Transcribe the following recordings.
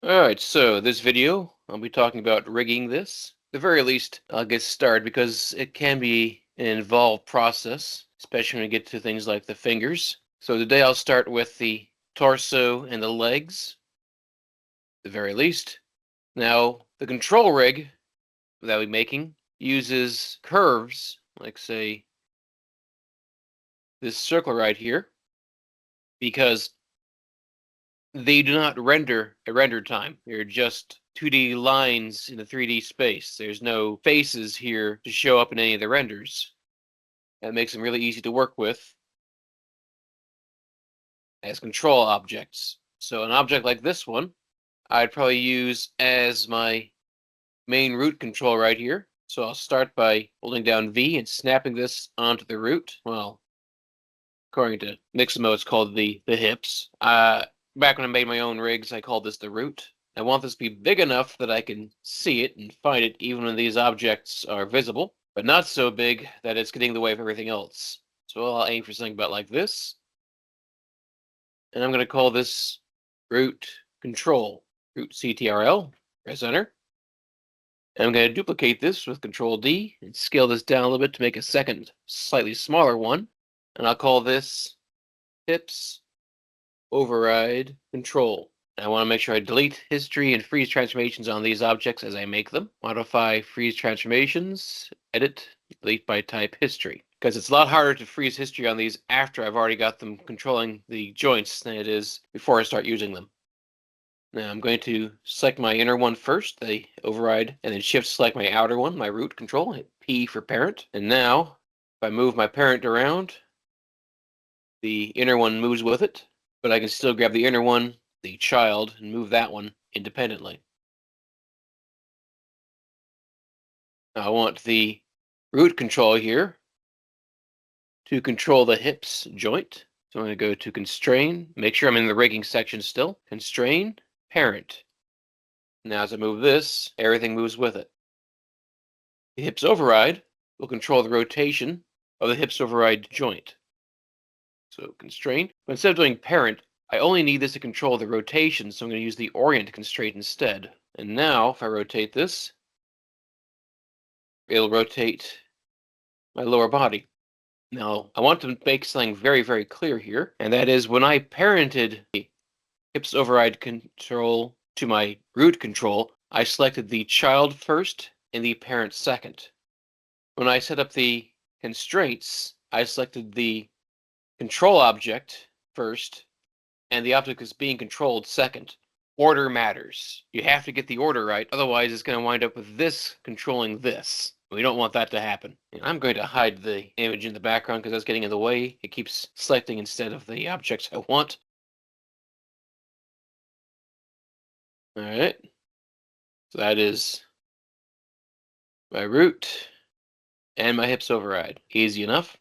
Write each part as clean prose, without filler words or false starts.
Alright, so this video, I'll be talking about rigging this. At the very least, I'll get started because it can be an involved process, especially when we get to things like the fingers. So today I'll start with the torso and the legs, at the very least. Now, the control rig that we're making uses curves, like say this circle right here, because they do not render at render time. They're just 2D lines in a 3D space. There's no faces here to show up in any of the renders. That makes them really easy to work with as control objects. So an object like this one, I'd probably use as my main root control right here. So I'll start by holding down V and snapping this onto the root. Well, according to Mixamo, it's called the hips. Back when I made my own rigs, I called this the root. I want this to be big enough that I can see it and find it even when these objects are visible, but not so big that it's getting in the way of everything else. So I'll aim for something about like this. And I'm going to call this root control, root CTRL, press enter. And I'm going to duplicate this with Control D and scale this down a little bit to make a second, slightly smaller one. And I'll call this hips override control. I want to make sure I delete history and freeze transformations on these objects as I make them. Modify freeze transformations, edit, delete by type history. Because it's a lot harder to freeze history on these after I've already got them controlling the joints than it is before I start using them. Now I'm going to select my inner one first, the override, and then shift select my outer one, my root control, hit P for parent. And now, if I move my parent around, the inner one moves with it, but I can still grab the inner one, the child, and move that one independently. Now I want the root control here to control the hips joint. So I'm going to go to constrain, make sure I'm in the rigging section still, constrain, parent. Now as I move this, everything moves with it. The hips override will control the rotation of the hips override joint. So constrain, but instead of doing parent, I only need this to control the rotation, so I'm going to use the orient constraint instead. And now, if I rotate this, it'll rotate my lower body. Now, I want to make something very, very clear here, and that is when I parented the hips override control to my root control, I selected the child first and the parent second. When I set up the constraints, I selected the control object first and the object is being controlled second. Order matters. You have to get the order right, otherwise it's going to wind up with this controlling this. We don't want that to happen. And I'm going to hide the image in the background because that's getting in the way. It keeps selecting instead of the objects I want. All right. So that is my root and my hips override. Easy enough.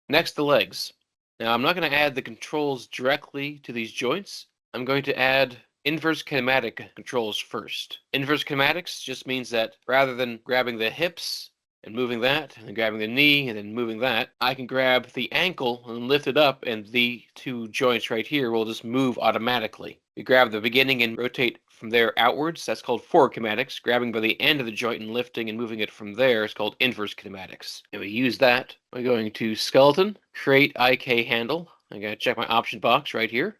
Next, the legs. Now, I'm not going to add the controls directly to these joints. I'm going to add inverse kinematic controls first. Inverse kinematics just means that rather than grabbing the hips and moving that, and then grabbing the knee and then moving that, I can grab the ankle and lift it up, and the two joints right here will just move automatically. We grab the beginning and rotate from there outwards. That's called forward kinematics. Grabbing by the end of the joint and lifting and moving it from there is called inverse kinematics. And we use that by going to skeleton, create IK handle. I gotta check my option box right here.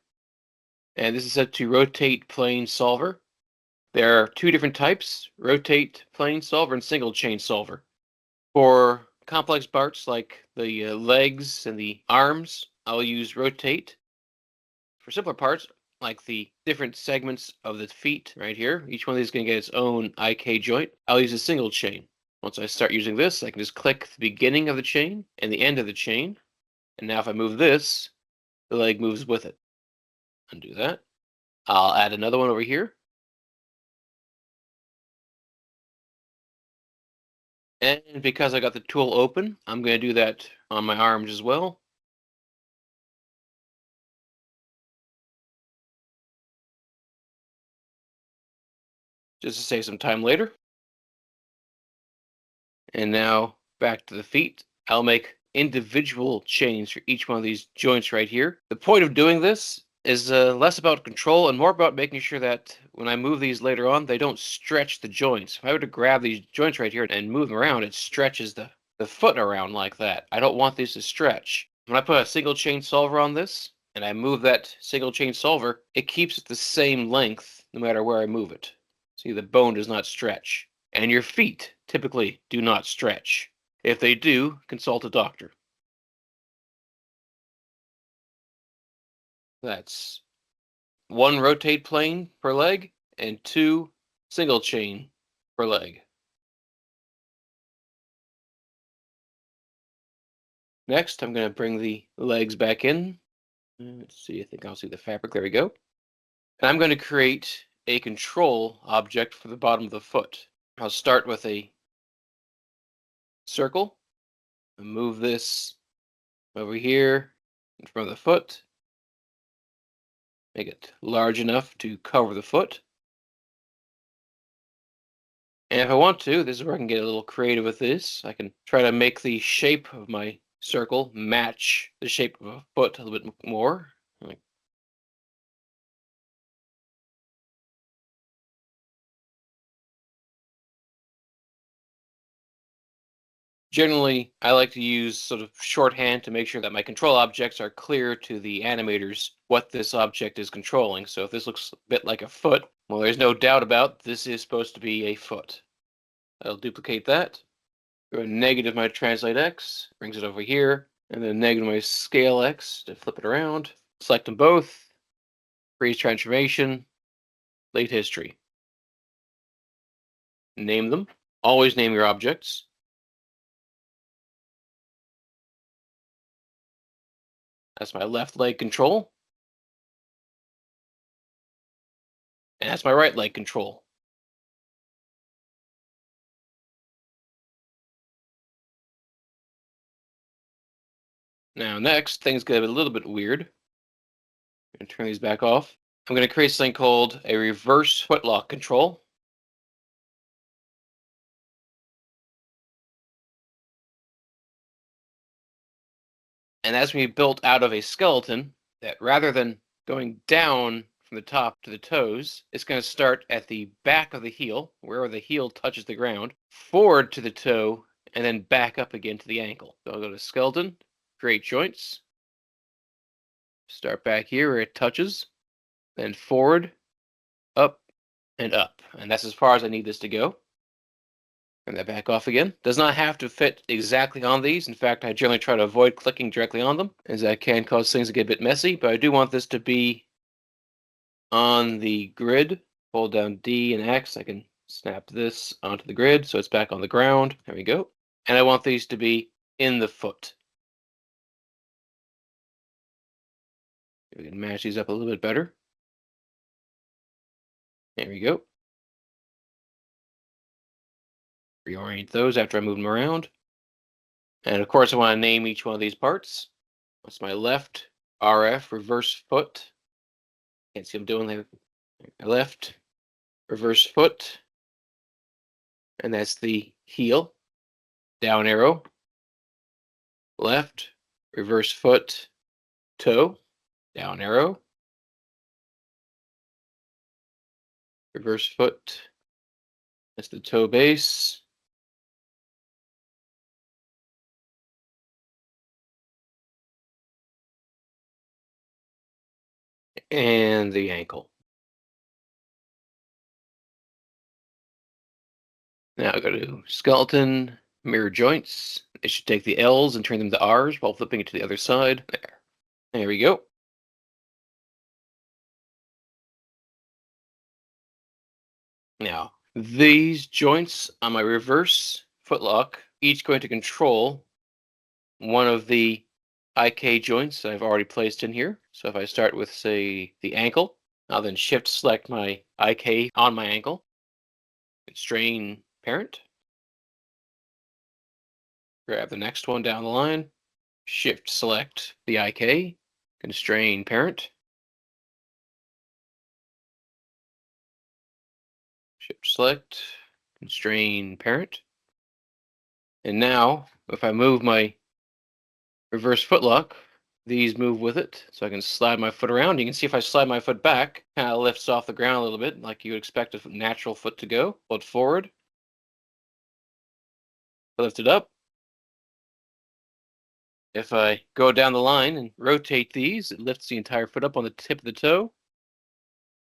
And this is set to rotate plane solver. There are two different types, rotate plane solver and single chain solver. For complex parts like the legs and the arms, I'll use rotate. For simpler parts, like the different segments of the feet right here, each one of these is going to get its own IK joint. I'll use a single chain. Once I start using this, I can just click the beginning of the chain and the end of the chain. And now if I move this, the leg moves with it. Undo that. I'll add another one over here. And because I got the tool open, I'm going to do that on my arms as well. Just to save some time later. And now back to the feet. I'll make individual chains for each one of these joints right here. The point of doing this is less about control and more about making sure that when I move these later on, they don't stretch the joints. If I were to grab these joints right here and move them around, it stretches the foot around like that. I don't want these to stretch. When I put a single chain solver on this and I move that single chain solver, it keeps it the same length no matter where I move it. See, the bone does not stretch. And your feet typically do not stretch. If they do, consult a doctor. That's one rotate plane per leg and two single chain per leg. Next, I'm going to bring the legs back in. Let's see, I think I'll see the fabric. There we go. And I'm going to create a control object for the bottom of the foot. I'll start with a circle and move this over here in front of the foot. Make it large enough to cover the foot. And if I want to, this is where I can get a little creative with this. I can try to make the shape of my circle match the shape of a foot a little bit more. Like, generally, I like to use sort of shorthand to make sure that my control objects are clear to the animators what this object is controlling. So if this looks a bit like a foot, well, there's no doubt about this is supposed to be a foot. I'll duplicate that. Go negative my translate X, brings it over here, and then negative my scale X to flip it around. Select them both, freeze transformation, late history. Name them. Always name your objects. That's my left leg control. And that's my right leg control. Now next, things get a little bit weird. I'm going to turn these back off. I'm going to create something called a reverse footlock control. And that's going to be built out of a skeleton that rather than going down from the top to the toes, it's going to start at the back of the heel, wherever the heel touches the ground, forward to the toe, and then back up again to the ankle. So I'll go to skeleton, create joints, start back here where it touches, then forward, up, and up. And that's as far as I need this to go. Turn that back off again. Does not have to fit exactly on these. In fact, I generally try to avoid clicking directly on them, as that can cause things to get a bit messy, but I do want this to be on the grid. Hold down D and X. I can snap this onto the grid so it's back on the ground. There we go. And I want these to be in the foot. We can match these up a little bit better. There we go. Reorient those after I move them around. And of course, I want to name each one of these parts. That's my left RF reverse foot. Can't see what I'm doing there. My left reverse foot. And that's the heel. Down arrow. Left reverse foot. Toe. Down arrow. Reverse foot. That's the toe base. And the ankle. Now I go to skeleton, mirror joints. It should take the L's and turn them to R's while flipping it to the other side. There. There we go. Now, these joints on my reverse footlock, each going to control one of the IK joints I've already placed in here. So if I start with, say, the ankle, I'll then shift select my IK on my ankle, constrain parent, grab the next one down the line, shift select the IK, constrain parent, shift select, constrain parent. And now, if I move my reverse footlock, these move with it, so I can slide my foot around. You can see if I slide my foot back, kind of lifts off the ground a little bit, like you would expect a natural foot to go. Foot forward, lift it up. If I go down the line and rotate these, it lifts the entire foot up on the tip of the toe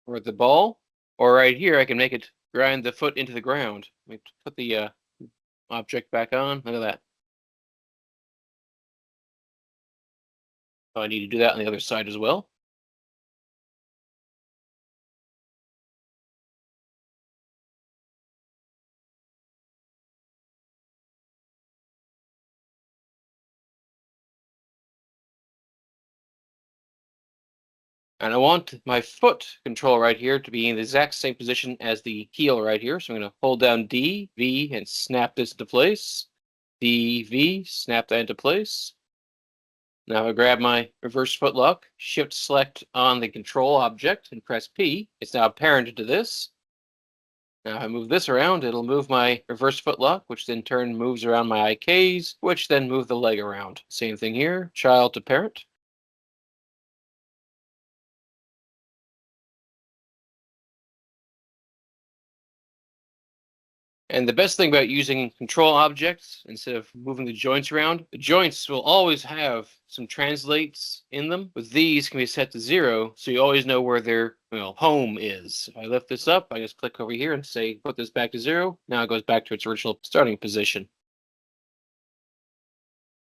or the ball. Or right here, I can make it grind the foot into the ground. Let me put the object back on. Look at that. So I need to do that on the other side as well. And I want my foot control right here to be in the exact same position as the heel right here. So I'm going to hold down D, V, and snap this into place. D, V, snap that into place. Now I grab my reverse foot lock, shift select on the control object, and press P. It's now parented to this. Now if I move this around, it'll move my reverse foot lock, which then turn moves around my IKs, which then move the leg around. Same thing here, child to parent. And the best thing about using control objects instead of moving the joints around, the joints will always have some translates in them. With these can be set to 0, so you always know where their home is. If I lift this up, I just click over here and say put this back to 0. Now it goes back to its original starting position.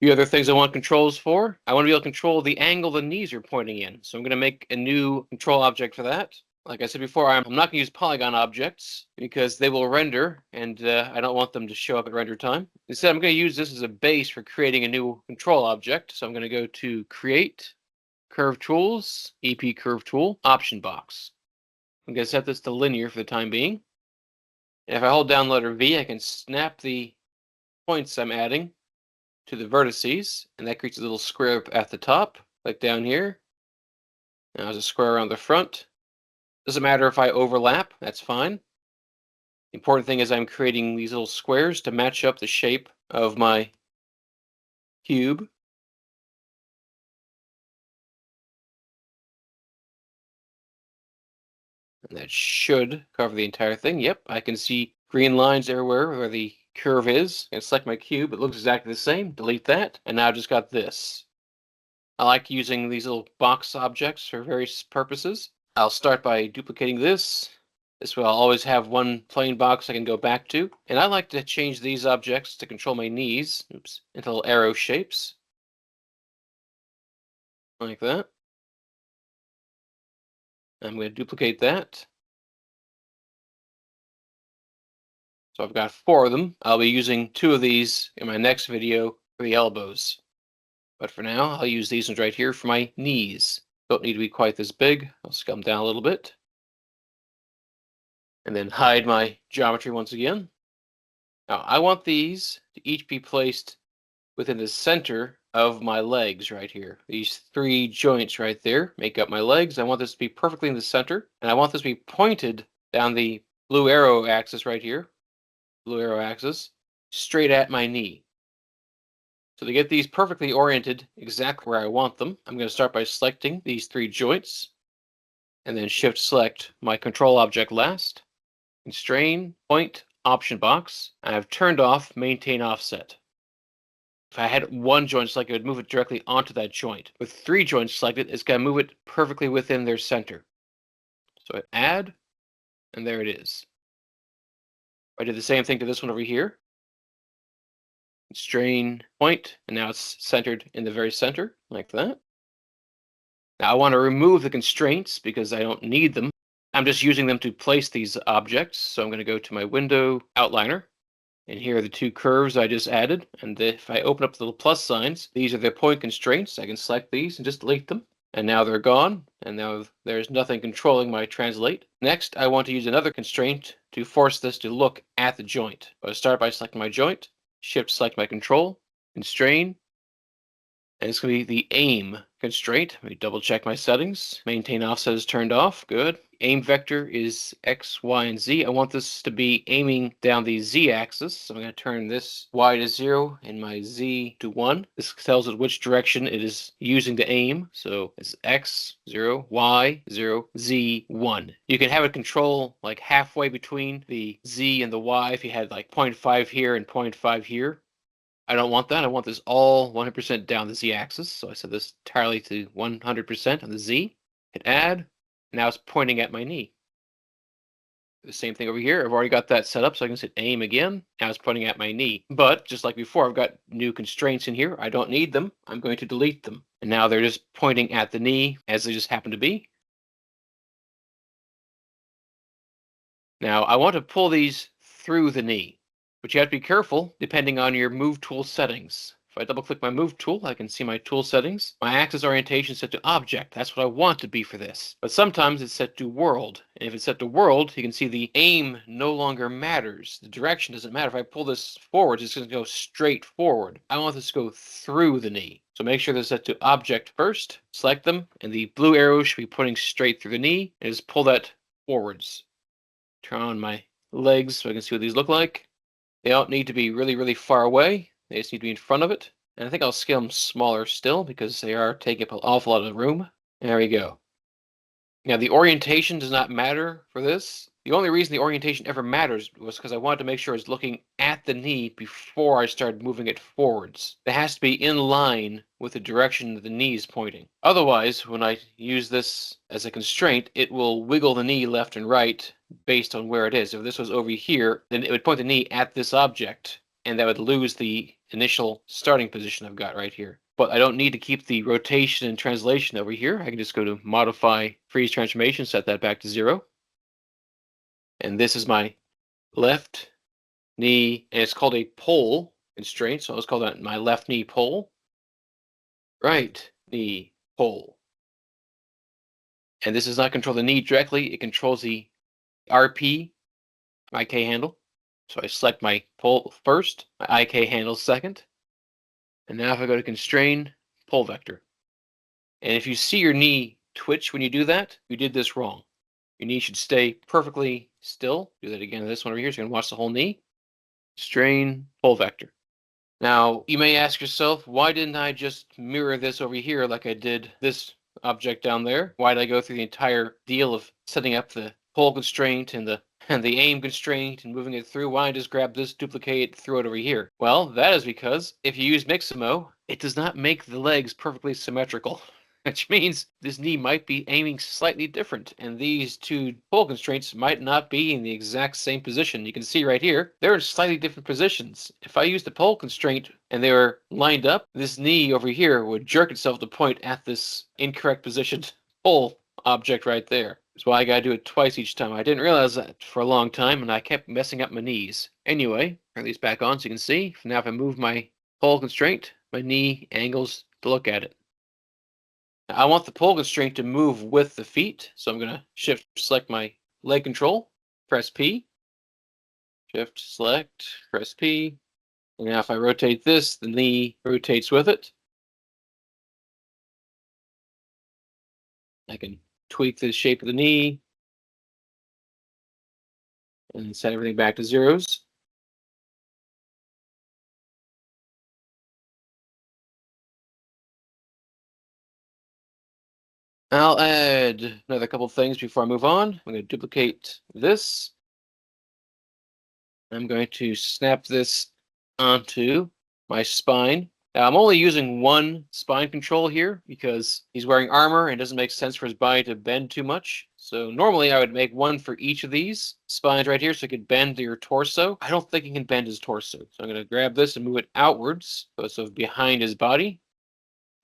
The other things I want controls for, I want to be able to control the angle the knees are pointing in. So I'm going to make a new control object for that. Like I said before, I'm not going to use polygon objects because they will render, and I don't want them to show up at render time. Instead, I'm going to use this as a base for creating a new control object. So I'm going to go to Create, Curve Tools, EP Curve Tool, Option Box. I'm going to set this to linear for the time being. And if I hold down letter V, I can snap the points I'm adding to the vertices, and that creates a little square at the top, like down here. Now there's a square around the front. Doesn't matter if I overlap, that's fine. The important thing is I'm creating these little squares to match up the shape of my cube. And that should cover the entire thing. Yep, I can see green lines everywhere where the curve is. And select my cube, it looks exactly the same. Delete that, and now I've just got this. I like using these little box objects for various purposes. I'll start by duplicating this. This way I'll always have one plain box I can go back to. And I like to change these objects to control my knees, into little arrow shapes. Like that. I'm going to duplicate that. So I've got 4 of them. I'll be using 2 of these in my next video for the elbows. But for now, I'll use these ones right here for my knees. Don't need to be quite this big. I'll scale them down a little bit. And then hide my geometry once again. Now, I want these to each be placed within the center of my legs right here. These 3 joints right there make up my legs. I want this to be perfectly in the center, and I want this to be pointed down the blue arrow axis right here, blue arrow axis, straight at my knee. So to get these perfectly oriented exactly where I want them, I'm going to start by selecting these 3 joints, and then shift select my control object last, constrain, point, option box. I've turned off maintain offset. If I had 1 joint selected, it would move it directly onto that joint. With 3 joints selected, it's going to move it perfectly within their center. So I add, and there it is. I did the same thing to this one over here. Constrain, point, and now it's centered in the very center, like that. Now I want to remove the constraints because I don't need them. I'm just using them to place these objects. So I'm going to go to my window outliner. And here are the 2 curves I just added. And if I open up the little plus signs, these are the point constraints. I can select these and just delete them. And now they're gone. And now there's nothing controlling my translate. Next, I want to use another constraint to force this to look at the joint. I'll start by selecting my joint, shift select my control, constrain. And it's going to be the aim constraint. Let me double check my settings. Maintain offset is turned off. Good. aim vector is X, Y, and Z. I want this to be aiming down the Z axis. So I'm going to turn this Y to 0 and my Z to 1. This tells it which direction it is using to aim. So it's X, 0, Y, 0, Z, 1. You can have it control like halfway between the Z and the Y if you had like 0.5 here and 0.5 here. I don't want that. I want this all 100% down the Z-axis. So I set this entirely to 100% on the Z. Hit add. Now it's pointing at my knee. The same thing over here. I've already got that set up, so I can hit aim again. Now it's pointing at my knee. But just like before, I've got new constraints in here. I don't need them. I'm going to delete them. And now they're just pointing at the knee as they just happen to be. Now I want to pull these through the knee, but you have to be careful depending on your move tool settings. If I double click my move tool, I can see my tool settings. My axis orientation is set to object. That's what I want to be for this. But sometimes it's set to world. And if it's set to world, you can see the aim no longer matters. The direction doesn't matter. If I pull this forward, it's going to go straight forward. I want this to go through the knee. So make sure they're set to object first. Select them, and the blue arrow should be pointing straight through the knee. And just pull that forwards. Turn on my legs so I can see what these look like. They don't need to be really, really far away. They just need to be in front of it. And I think I'll scale them smaller still because they are taking up an awful lot of room. There we go. Now, the orientation does not matter for this. The only reason the orientation ever matters was because I wanted to make sure I was looking at the knee before I started moving it forwards. It has to be in line with the direction that the knee is pointing. Otherwise, when I use this as a constraint, it will wiggle the knee left and right based on where it is. If this was over here, then it would point the knee at this object, and that would lose the initial starting position I've got right here. But I don't need to keep the rotation and translation over here. I can just go to modify freeze transformation, set that back to 0. And this is my left knee, and it's called a pole constraint. So let's call that my left knee pole, right knee pole. And this does not control the knee directly. It controls the RP, IK handle. So I select my pole first, my IK handle second. And now if I go to constrain, pole vector. And if you see your knee twitch when you do that, you did this wrong. Your knee should stay perfectly still. Do that again. This one over here. So you can watch the whole knee. Strain, pole vector. Now, you may ask yourself, why didn't I just mirror this over here like I did this object down there? Why did I go through the entire deal of setting up the pole constraint and the aim constraint and moving it through? Why don't I just grab this, duplicate, throw it over here? Well, that is because if you use Mixamo, it does not make the legs perfectly symmetrical. Which means this knee might be aiming slightly different, and these two pole constraints might not be in the exact same position. You can see right here, they're in slightly different positions. If I used the pole constraint and they were lined up, this knee over here would jerk itself to point at this incorrect positioned pole object right there. That's why I gotta do it twice each time. I didn't realize that for a long time, and I kept messing up my knees. Anyway, turn these back on so you can see. Now if I move my pole constraint, my knee angles to look at it. I want the pole constraint to move with the feet, so I'm going to shift select my leg control, press P, shift select, press P, and now if I rotate this, the knee rotates with it. I can tweak the shape of the knee and set everything back to zeros. I'll add another couple things before I move on. I'm going to duplicate this. I'm going to snap this onto my spine. Now, I'm only using one spine control here because he's wearing armor and it doesn't make sense for his body to bend too much. So normally I would make one for each of these spines right here so it could bend your torso. I don't think he can bend his torso. So I'm going to grab this and move it outwards. So behind his body.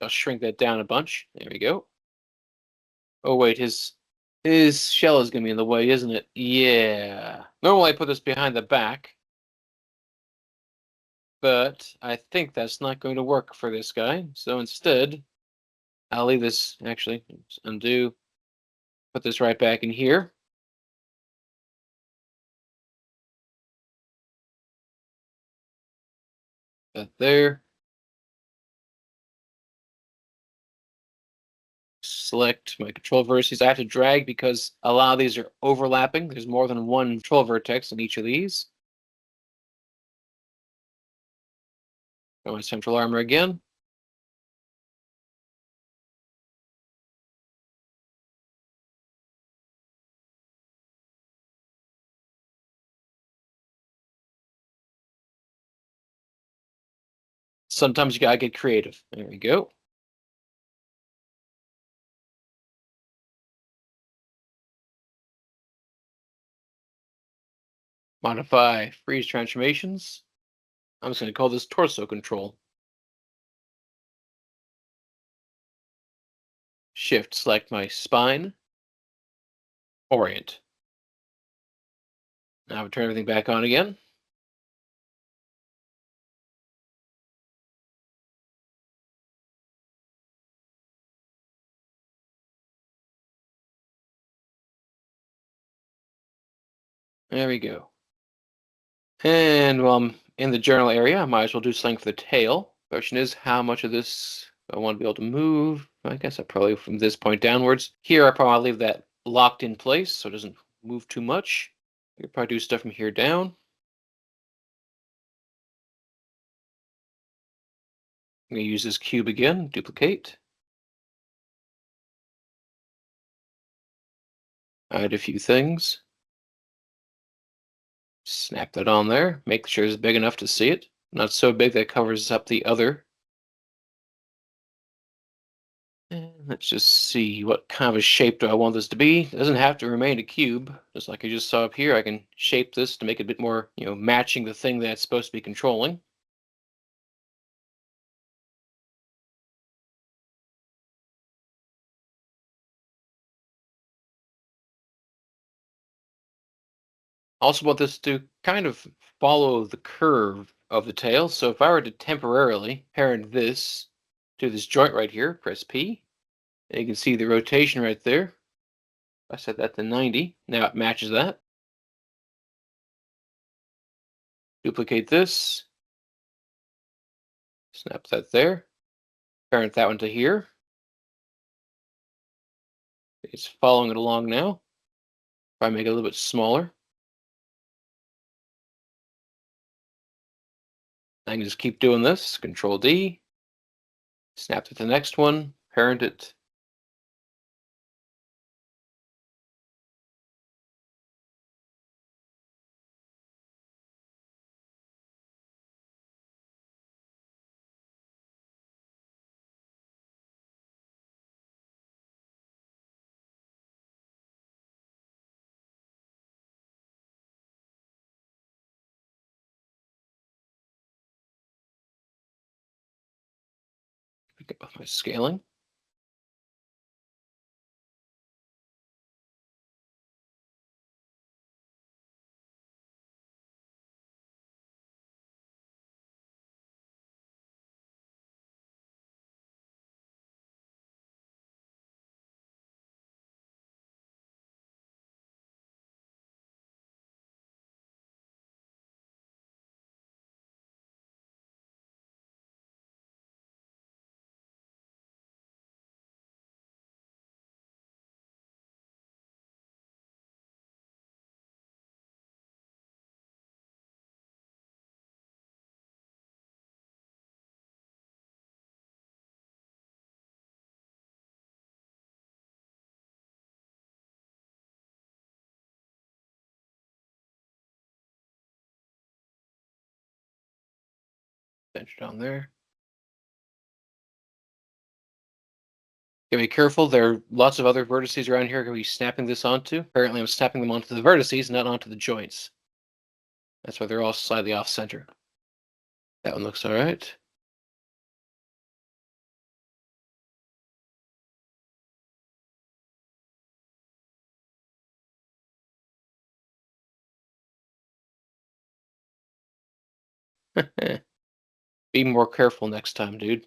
I'll shrink that down a bunch. There we go. Oh, wait, his shell is going to be in the way, isn't it? Yeah. Normally I put this behind the back. But I think that's not going to work for this guy. So instead, I'll leave this, actually, undo, put this right back in here. That there. select my control vertices. I have to drag because a lot of these are overlapping. There's more than one control vertex in each of these. Got my central armor again. Sometimes you gotta get creative. There we go. Modify freeze transformations. I'm just going to call this torso control. Shift, select my spine. Orient. Now I turn everything back on again. There we go. And while I'm in the journal area, I might as well do something for the tail. Question is, how much of this I want to be able to move? I guess I probably from this point downwards. Here, I probably leave that locked in place so it doesn't move too much. You could probably do stuff from here down. I'm going to use this cube again, duplicate. Add a few things. Snap that on there. Make sure it's big enough to see it. Not so big that it covers up the other. And let's just see what kind of a shape do I want this to be. It doesn't have to remain a cube. Just like I just saw up here, I can shape this to make it a bit more, matching the thing that it's supposed to be controlling. Also want this to kind of follow the curve of the tail. So if I were to temporarily parent this to this joint right here, press P, and you can see the rotation right there. I set that to 90. Now it matches that. Duplicate this. Snap that there. Parent that one to here. It's following it along now. If I make it a little bit smaller, I can just keep doing this. Control D. Snap to the next one. Parent it. Pick up my scaling. Bench down there. Gotta be careful. There are lots of other vertices around here. Gonna be snapping this onto. Apparently, I'm snapping them onto the vertices, not onto the joints. That's why they're all slightly off center. That one looks all right. Be more careful next time, dude.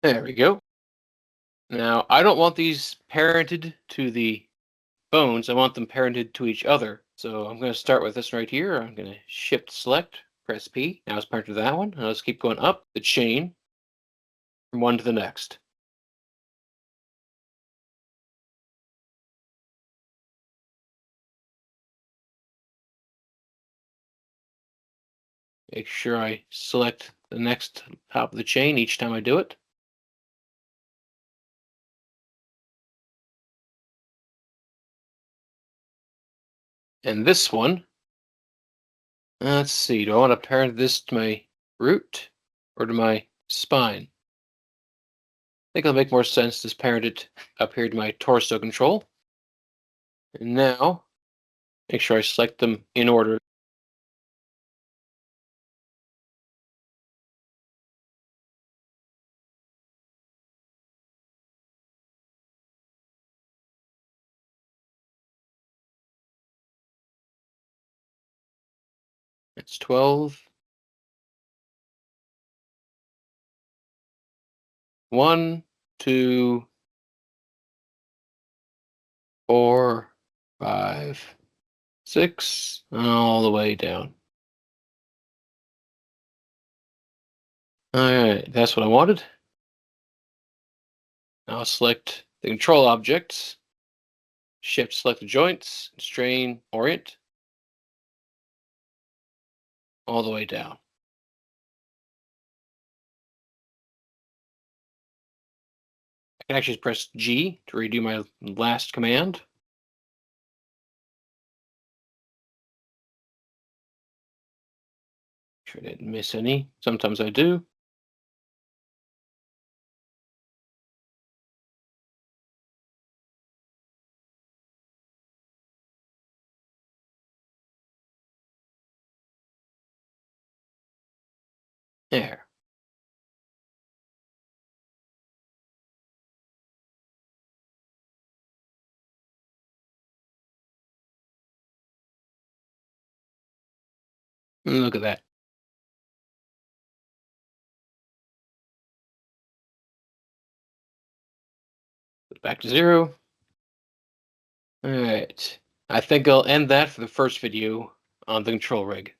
There we go. Now, I don't want these parented to the bones. I want them parented to each other. So I'm going to start with this right here. I'm going to shift select, press P. Now it's parented to that one. And let's keep going up the chain from one to the next. Make sure I select the next top of the chain each time I do it. And this one, let's see, do I want to parent this to my root or to my spine? I think it'll make more sense to parent it up here to my torso control. And now, make sure I select them in order. It's 12. 1, 2, 4, 5, 6, all the way down. All right, that's what I wanted. Now I'll select the control objects, shift select the joints, strain, orient, all the way down. I can actually press G to redo my last command. Make sure I didn't miss any. Sometimes I do. There. Look at that. Back to 0. All right. I think I'll end that for the first video on the control rig.